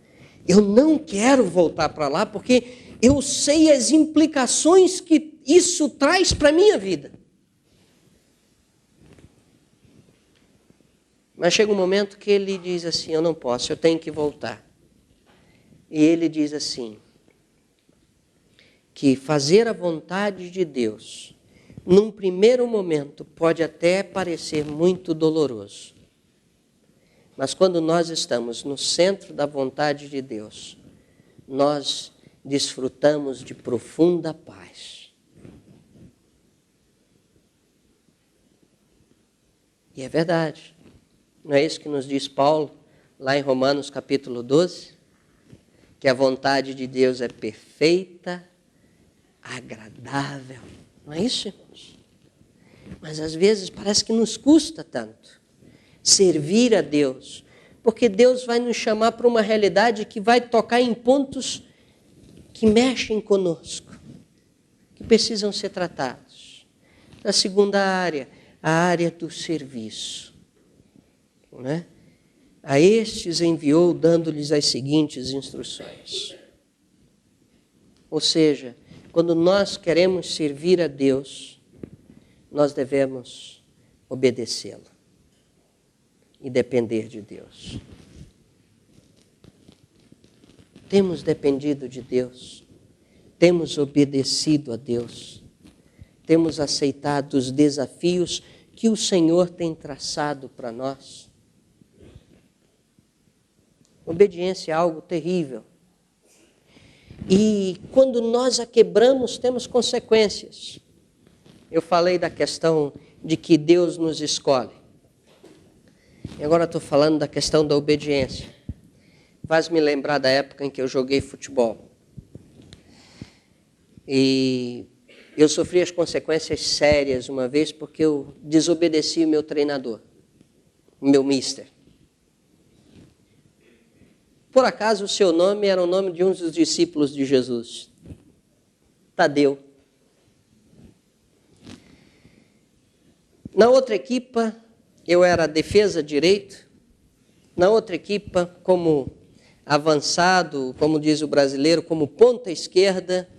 Eu não quero voltar para lá, porque eu sei as implicações que isso traz para a minha vida. Mas chega um momento que ele diz assim, eu não posso, eu tenho que voltar. E ele diz assim, que fazer a vontade de Deus, num primeiro momento, pode até parecer muito doloroso. Mas quando nós estamos no centro da vontade de Deus, nós desfrutamos de profunda paz. E é verdade. Não é isso que nos diz Paulo, lá em Romanos capítulo 12? Que a vontade de Deus é perfeita, agradável. Não é isso, irmãos? Mas às vezes parece que nos custa tanto servir a Deus, porque Deus vai nos chamar para uma realidade que vai tocar em pontos que mexem conosco, que precisam ser tratados. A segunda área, a área do serviço. Né? A estes enviou, dando-lhes as seguintes instruções. Ou seja, quando nós queremos servir a Deus, nós devemos obedecê-lo e depender de Deus. Temos dependido de Deus, temos obedecido a Deus, temos aceitado os desafios que o Senhor tem traçado para nós. Obediência é algo terrível. E quando nós a quebramos, temos consequências. Eu falei da questão de que Deus nos escolhe. E agora estou falando da questão da obediência. Faz-me lembrar da época em que eu joguei futebol. E eu sofri as consequências sérias uma vez porque eu desobedeci o meu treinador, o meu mister. Por acaso o seu nome era o nome de um dos discípulos de Jesus, Tadeu. Na outra equipa, eu era defesa direito. Na outra equipa, como avançado, como diz o brasileiro, como ponta esquerda,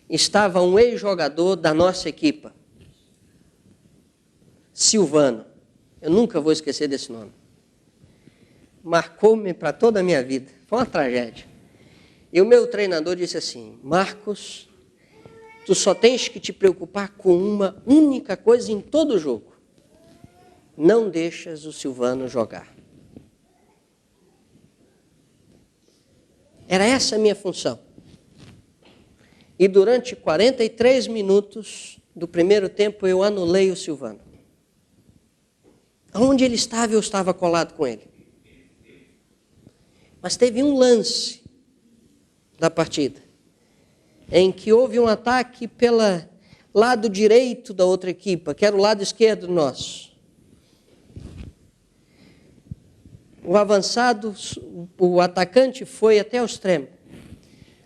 estava um ex-jogador da nossa equipa, Silvano. Eu nunca vou esquecer desse nome. Marcou-me para toda a minha vida. Foi uma tragédia. E o meu treinador disse assim, Marcos, tu só tens que te preocupar com uma única coisa em todo o jogo. Não deixas o Silvano jogar. Era essa a minha função. E durante 43 minutos do primeiro tempo eu anulei o Silvano. Onde ele estava, eu estava colado com ele. Mas teve um lance da partida em que houve um ataque pelo lado direito da outra equipa, que era o lado esquerdo nosso. O avançado, o atacante foi até o extremo.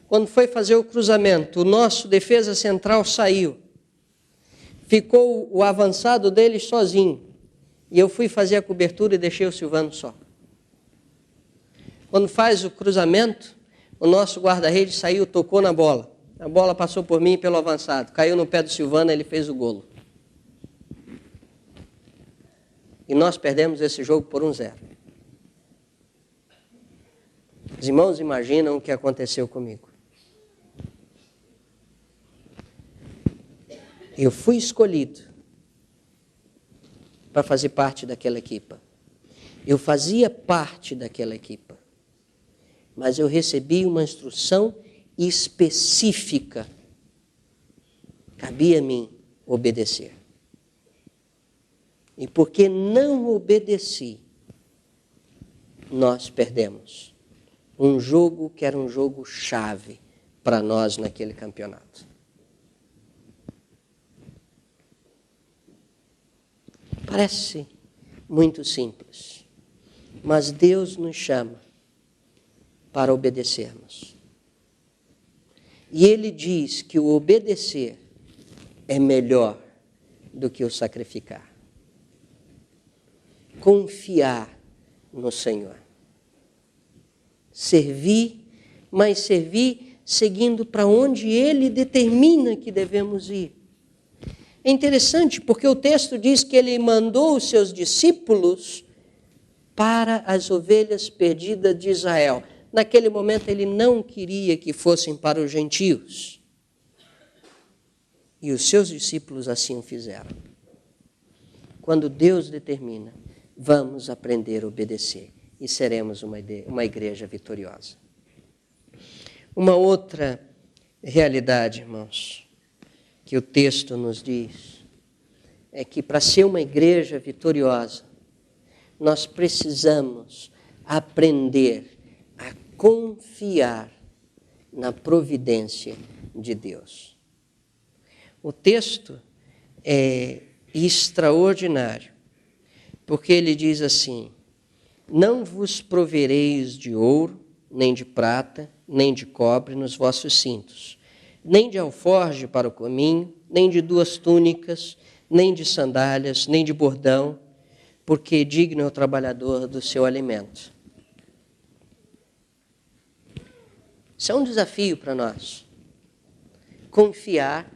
Quando foi fazer o cruzamento, o nosso defesa central saiu. Ficou o avançado dele sozinho. E eu fui fazer a cobertura e deixei o Silvano só. Quando faz o cruzamento, o nosso guarda-redes saiu, tocou na bola. A bola passou por mim e pelo avançado. Caiu no pé do Silvano, ele fez o golo. E nós perdemos esse jogo por 1-0. Os irmãos imaginam o que aconteceu comigo. Eu fui escolhido para fazer parte daquela equipa. Eu fazia parte daquela equipa. mas eu recebi uma instrução específica. Cabia a mim obedecer. E porque não obedeci, nós perdemos um jogo que era um jogo chave para nós naquele campeonato. Parece muito simples, mas Deus nos chama para obedecermos. E Ele diz que o obedecer é melhor do que o sacrificar. Confiar no Senhor. Servir, mas servir seguindo para onde Ele determina que devemos ir. É interessante porque o texto diz que Ele mandou os seus discípulos para as ovelhas perdidas de Israel. Naquele momento Ele não queria que fossem para os gentios. E os seus discípulos assim o fizeram. Quando Deus determina, vamos aprender a obedecer e seremos uma igreja vitoriosa. Uma outra realidade, irmãos, que o texto nos diz, é que para ser uma igreja vitoriosa, nós precisamos aprender a confiar na providência de Deus. O texto é extraordinário, porque ele diz assim: não vos provereis de ouro, nem de prata, nem de cobre nos vossos cintos, nem de alforje para o caminho, nem de 2 túnicas, nem de sandálias, nem de bordão, porque digno é o trabalhador do seu alimento. Isso é um desafio para nós. Confiar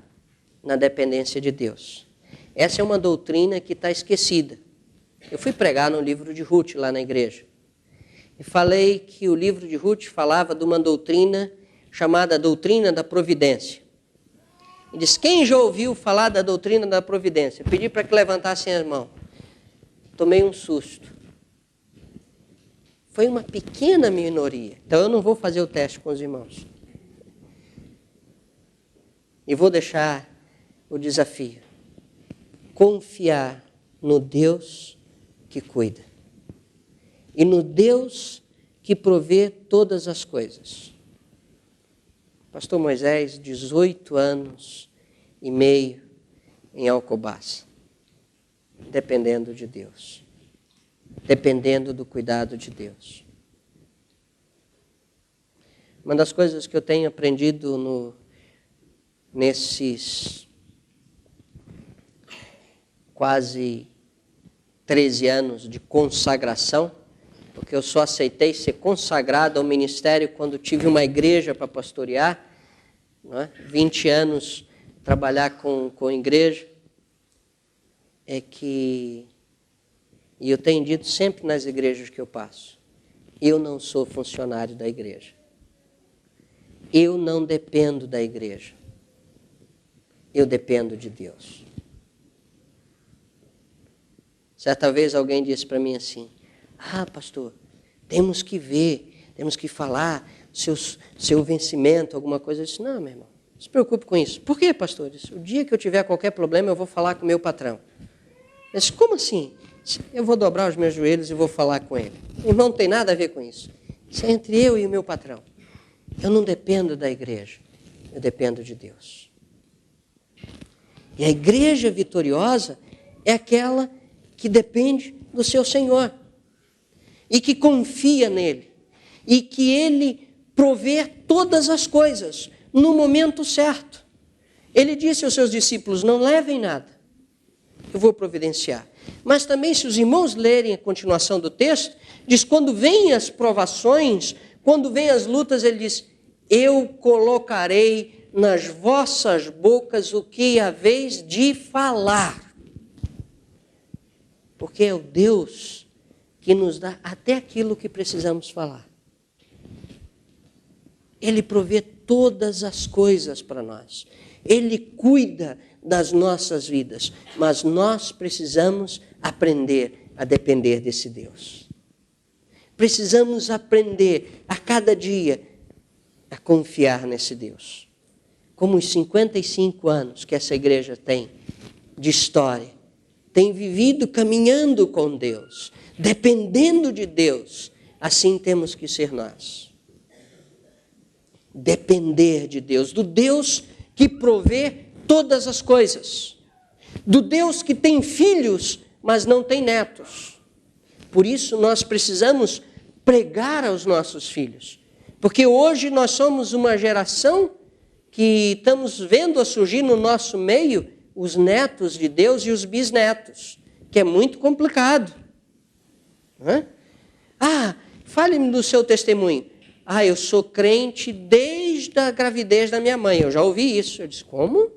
na dependência de Deus. Essa é uma doutrina que está esquecida. Eu fui pregar no livro de Ruth lá na igreja. E falei que o livro de Ruth falava de uma doutrina chamada doutrina da providência. E disse: quem já ouviu falar da doutrina da providência? Pedi para que levantassem as mãos. Tomei um susto. Foi uma pequena minoria. Então eu não vou fazer o teste com os irmãos. E vou deixar o desafio. Confiar no Deus que cuida. E no Deus que provê todas as coisas. Pastor Moisés, 18 anos e meio em Alcobaça. Dependendo de Deus. Dependendo do cuidado de Deus. Uma das coisas que eu tenho aprendido nesses quase 13 anos de consagração, porque eu só aceitei ser consagrado ao ministério quando tive uma igreja para pastorear, não é? 20 anos trabalhar com igreja, é que, e eu tenho dito sempre nas igrejas que eu passo, eu não sou funcionário da igreja. Eu não dependo da igreja. Eu dependo de Deus. Certa vez alguém disse para mim assim: pastor, temos que ver, temos que falar seu vencimento, alguma coisa. Eu disse: não, meu irmão, não se preocupe com isso. Por quê, pastor? Eu disse: o dia que eu tiver qualquer problema, eu vou falar com o meu patrão. Eu disse: como assim? Eu vou dobrar os meus joelhos e vou falar com ele. Irmão, não tem nada a ver com isso. Isso é entre eu e o meu patrão. Eu não dependo da igreja, eu dependo de Deus. E a igreja vitoriosa é aquela que depende do seu Senhor e que confia nele e que ele provê todas as coisas no momento certo. Ele disse aos seus discípulos: não levem nada, eu vou providenciar. Mas também, se os irmãos lerem a continuação do texto, diz: quando vêm as provações, quando vêm as lutas, ele diz: eu colocarei nas vossas bocas o que haveis de falar. Porque é o Deus que nos dá até aquilo que precisamos falar. Ele provê todas as coisas para nós. Ele cuida das nossas vidas. Mas nós precisamos aprender a depender desse Deus. precisamos aprender a cada dia a confiar nesse Deus. Como os 55 anos que essa igreja tem de história, tem vivido caminhando com Deus, dependendo de Deus, assim temos que ser nós. Depender de Deus, do Deus que provê todas as coisas, do Deus que tem filhos, mas não tem netos. Por isso nós precisamos pregar aos nossos filhos, porque hoje nós somos uma geração que estamos vendo a surgir no nosso meio os netos de Deus e os bisnetos, que é muito complicado. Fale-me do seu testemunho. Eu sou crente desde a gravidez da minha mãe. Eu já ouvi isso. Eu disse, como?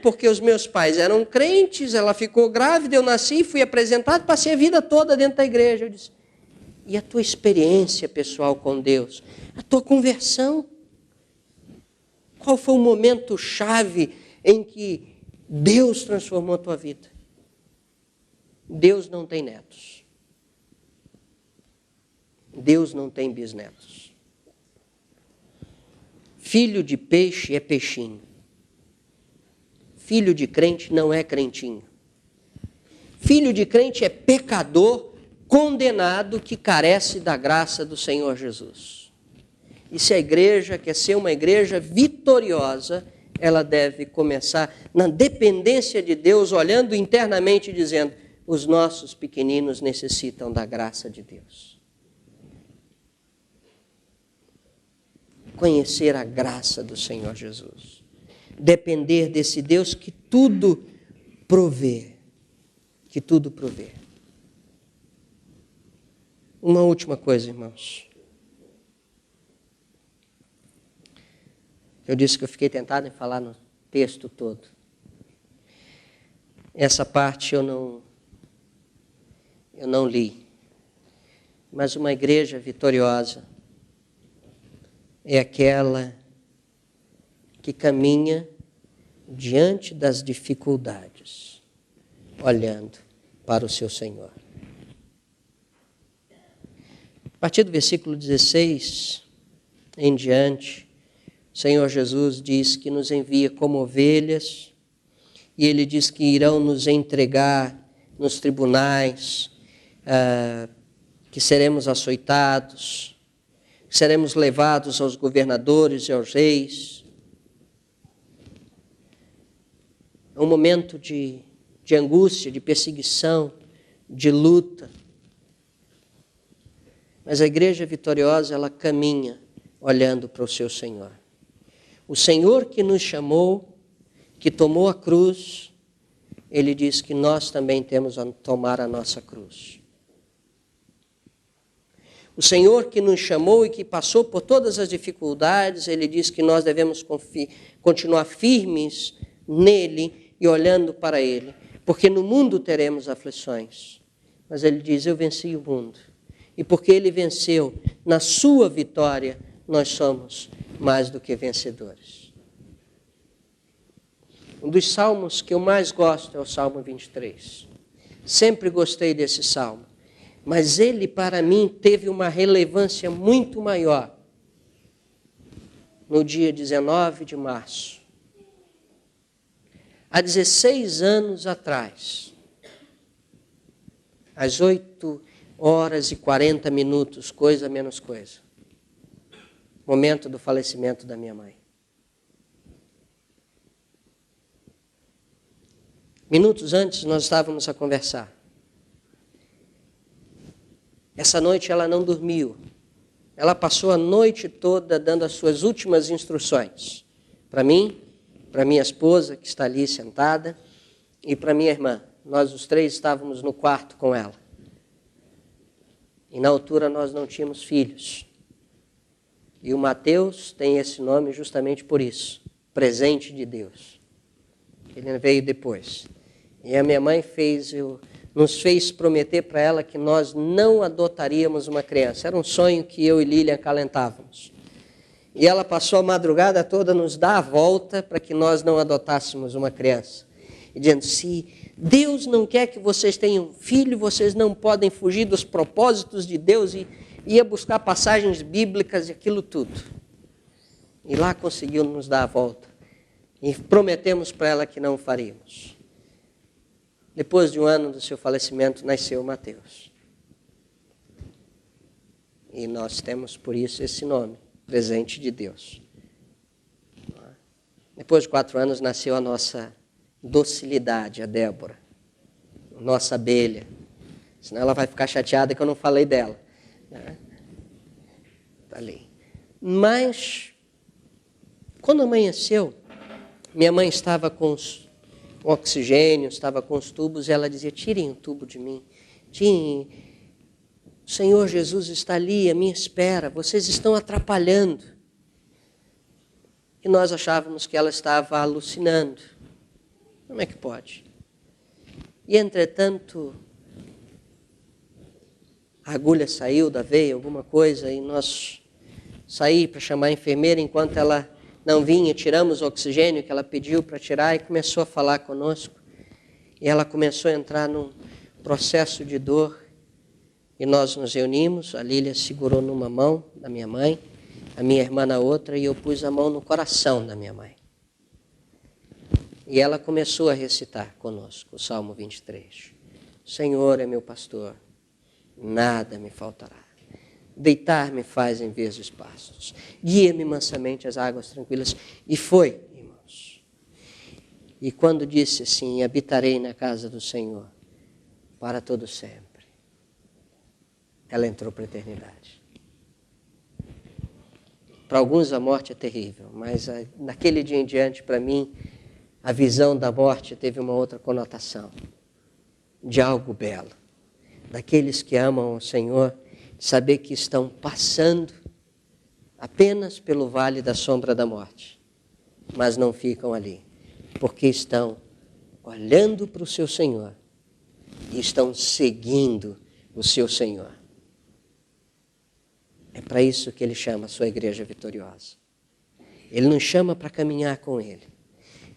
Porque os meus pais eram crentes, ela ficou grávida, eu nasci, fui apresentado, passei a vida toda dentro da igreja. Eu disse, e a tua experiência pessoal com Deus? A tua conversão? Qual foi o momento chave em que Deus transformou a tua vida? Deus não tem netos. Deus não tem bisnetos. Filho de peixe é peixinho. Filho de crente não é crentinho. Filho de crente é pecador condenado que carece da graça do Senhor Jesus. E se a igreja quer ser uma igreja vitoriosa, ela deve começar na dependência de Deus, olhando internamente e dizendo, os nossos pequeninos necessitam da graça de Deus. Conhecer a graça do Senhor Jesus. Depender desse Deus que tudo provê. Que tudo provê. Uma última coisa, irmãos. Eu disse que eu fiquei tentado em falar no texto todo. Essa parte eu não li. Mas uma igreja vitoriosa é aquela que caminha diante das dificuldades, olhando para o seu Senhor. A partir do versículo 16 em diante, o Senhor Jesus diz que nos envia como ovelhas, e Ele diz que irão nos entregar nos tribunais, que seremos açoitados, que seremos levados aos governadores e aos reis. É um momento de angústia, de perseguição, de luta. Mas a igreja vitoriosa, ela caminha olhando para o seu Senhor. O Senhor que nos chamou, que tomou a cruz, Ele diz que nós também temos a tomar a nossa cruz. O Senhor que nos chamou e que passou por todas as dificuldades, Ele diz que nós devemos continuar firmes nele e olhando para Ele, porque no mundo teremos aflições. Mas Ele diz, eu venci o mundo. E porque Ele venceu, na sua vitória, nós somos mais do que vencedores. Um dos salmos que eu mais gosto é o Salmo 23. Sempre gostei desse salmo. Mas ele, para mim, teve uma relevância muito maior no dia 19 de março. Há 16 anos atrás, às 8h40, coisa menos coisa, momento do falecimento da minha mãe. Minutos antes, nós estávamos a conversar. Essa noite ela não dormiu. Ela passou a noite toda dando as suas últimas instruções. Para mim, para minha esposa, que está ali sentada, e para minha irmã. Nós os três estávamos no quarto com ela. E na altura nós não tínhamos filhos. E o Mateus tem esse nome justamente por isso. Presente de Deus. Ele veio depois. E a minha mãe nos fez prometer para ela que nós não adotaríamos uma criança. Era um sonho que eu e Lilian acalentávamos. E ela passou a madrugada toda a nos dar a volta para que nós não adotássemos uma criança. E dizendo, se Deus não quer que vocês tenham filho, vocês não podem fugir dos propósitos de Deus e ia buscar passagens bíblicas e aquilo tudo. E lá conseguiu nos dar a volta. E prometemos para ela que não faríamos. Depois de um ano do seu falecimento, nasceu Mateus. E nós temos por isso esse nome, presente de Deus. Depois de 4 anos, nasceu a nossa docilidade, a Débora, nossa abelha. Senão ela vai ficar chateada que eu não falei dela. Está ali. Mas, quando amanheceu, minha mãe estava com oxigênio, estava com os tubos, e ela dizia, tirem o tubo de mim. Tirem, o Senhor Jesus está ali à minha espera, vocês estão atrapalhando. E nós achávamos que ela estava alucinando. Como é que pode? E, entretanto, a agulha saiu da veia, alguma coisa, e nós saí para chamar a enfermeira. Enquanto ela não vinha, tiramos o oxigênio que ela pediu para tirar e começou a falar conosco. E ela começou a entrar num processo de dor. E nós nos reunimos, a Lília segurou numa mão da minha mãe, a minha irmã na outra, e eu pus a mão no coração da minha mãe. E ela começou a recitar conosco o Salmo 23. Senhor é meu pastor, nada me faltará. Deitar-me faz em verdes pastos. Guia-me mansamente às águas tranquilas. E foi, irmãos. E quando disse assim, habitarei na casa do Senhor para todo sempre, ela entrou para a eternidade. Para alguns a morte é terrível, mas naquele dia em diante, para mim, a visão da morte teve uma outra conotação, de algo belo. Daqueles que amam o Senhor, saber que estão passando apenas pelo vale da sombra da morte, mas não ficam ali, porque estão olhando para o seu Senhor e estão seguindo o seu Senhor. É para isso que Ele chama a sua igreja vitoriosa. Ele nos chama para caminhar com Ele.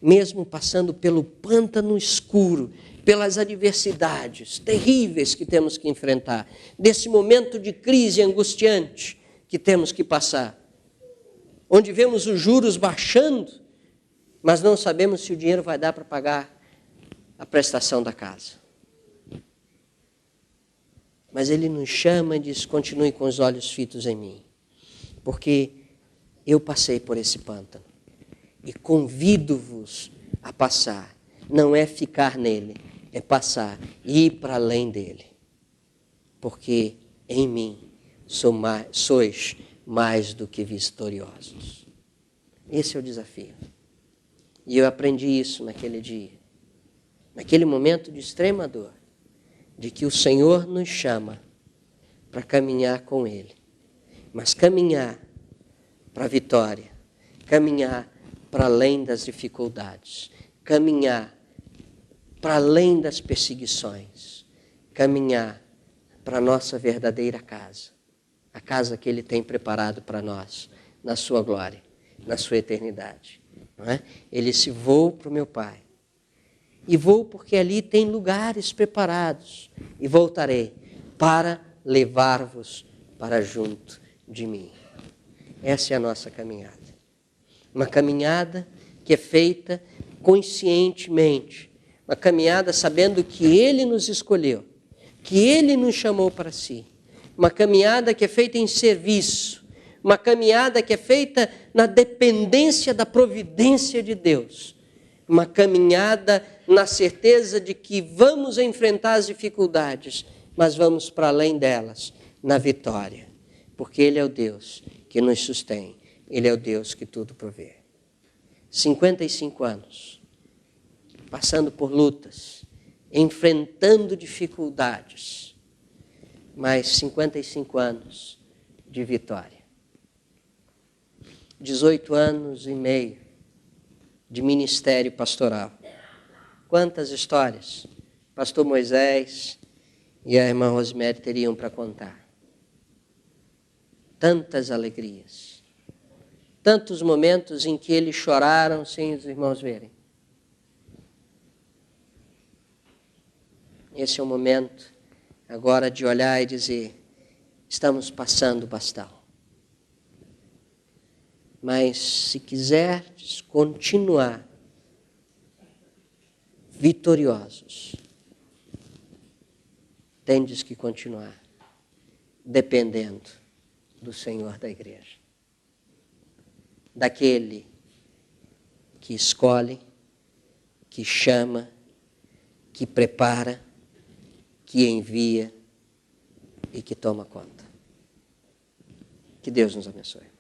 Mesmo passando pelo pântano escuro, pelas adversidades terríveis que temos que enfrentar, desse momento de crise angustiante que temos que passar, onde vemos os juros baixando, mas não sabemos se o dinheiro vai dar para pagar a prestação da casa. Mas Ele nos chama e diz, continue com os olhos fitos em mim, porque eu passei por esse pântano. E convido-vos a passar. Não é ficar nele, é passar e ir para além dele. Porque em mim sois mais do que vitoriosos. Esse é o desafio. E eu aprendi isso naquele dia. Naquele momento de extrema dor. De que o Senhor nos chama para caminhar com Ele. Mas caminhar para a vitória. Caminhar para além das dificuldades, caminhar para além das perseguições, caminhar para a nossa verdadeira casa, a casa que Ele tem preparado para nós, na sua glória, na sua eternidade. Não é? Ele disse, vou para o meu Pai, e vou porque ali tem lugares preparados, e voltarei para levar-vos para junto de mim. Essa é a nossa caminhada. Uma caminhada que é feita conscientemente. Uma caminhada sabendo que Ele nos escolheu, que Ele nos chamou para si. Uma caminhada que é feita em serviço. Uma caminhada que é feita na dependência da providência de Deus. Uma caminhada na certeza de que vamos enfrentar as dificuldades, mas vamos para além delas, na vitória. Porque Ele é o Deus que nos sustém. Ele é o Deus que tudo provê. 55 anos, passando por lutas, enfrentando dificuldades, mas 55 anos de vitória. 18 anos e meio de ministério pastoral. Quantas histórias pastor Moisés e a irmã Rosemary teriam para contar. Tantas alegrias. Tantos momentos em que eles choraram sem os irmãos verem. esse é o momento agora de olhar e dizer: estamos passando o bastão. Mas se quiseres continuar vitoriosos, tendes que continuar dependendo do Senhor da igreja, daquele que escolhe, que chama, que prepara, que envia e que toma conta. Que Deus nos abençoe.